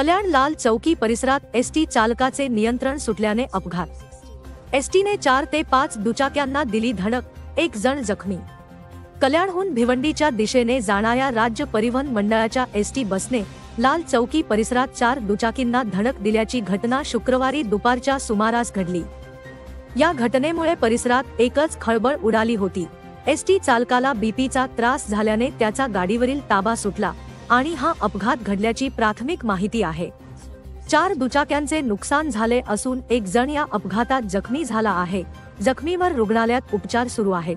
कल्याण लाल चौकी परिसरात एसटी चालकाचे नियंत्रण सुटल्याने अपघात। एसटीने 4 ते 5 दुचाक्यांना दिली धडक, 1 जण जखमी। कल्याणहून भिवंडीच्या दिशेने जाणाऱ्या राज्य परिवहन मंडळाच्या एसटी बसने लाल चौकी परिसरात 4 दुचाकींना धडक दिल्याची घटना शुक्रवारी दुपारच्या सुमारास घडली। या घटनेमुळे परिसरात एकच खळबळ उडाली होती। एसटी चालकाला बीपीचा त्रास झाल्याने त्याचा गाडीवरील ताबा सुटला आणि हा अपघात घडल्याची प्राथमिक माहिती आहे। 4 दुचाक्यांचे नुकसान झाले असून 1 जण या अपघातात जखमी झाला आहे। जखमीवर रुग्णालयात उपचार सुरू आहेत।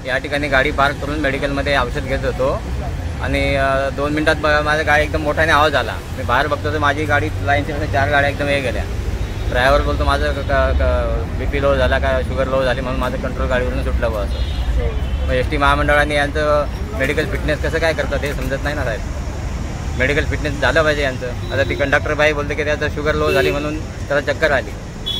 या ठिकाणी गाडी पार्क करून मेडिकलमध्ये औषध घेत होतो आणि 2 मिनिटात माझ्या गाडी एकदम मोठ्याने आवाज आला। मी बाहेर बघतो तर माझी गाडी लाईनच्या 4 गाड्या एकदम हे गेल्या। ड्रायव्हर बोलतो माझं बीपी लो झाला का शुगर लो झाली म्हणून माझं कंट्रोल गाडीवरून सुटलं बा असं। मग एसटी महामंडळाने यांचं मेडिकल फिटनेस कसं काय करतात हे समजत नाही ना साहेब। मेडिकल फिटनेस झालं पाहिजे यांचं। आता ती कंडक्टर बाई बोलते की त्याचं शुगर लो झाली म्हणून त्याला चक्कर आली,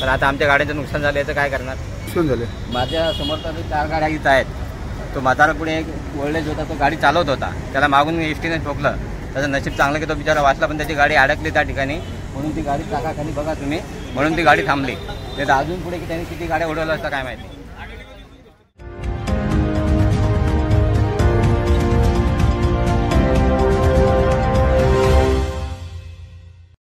पण आता आमच्या गाड्यांचं नुकसान झालं याचं काय करणार? नुकसान झालं माझ्या समोर तर 4 गाड्या इथं आहेत। तो म्हातारा पुढे एक ओल्डेज होता, तो गाडी चालवत होता, त्याला मागून एसटीने ठोकलं। त्याचं नशीब चांगलं की तो बिचारा वाचला, पण त्याची गाडी अडकली त्या ठिकाणी म्हणून ती गाडी चाकाखाली बघा तुम्ही, म्हणून ती गाडी थांबली। ते अजून पुढे की त्यांनी किती गाड्या उडवल्या असता काय माहिती।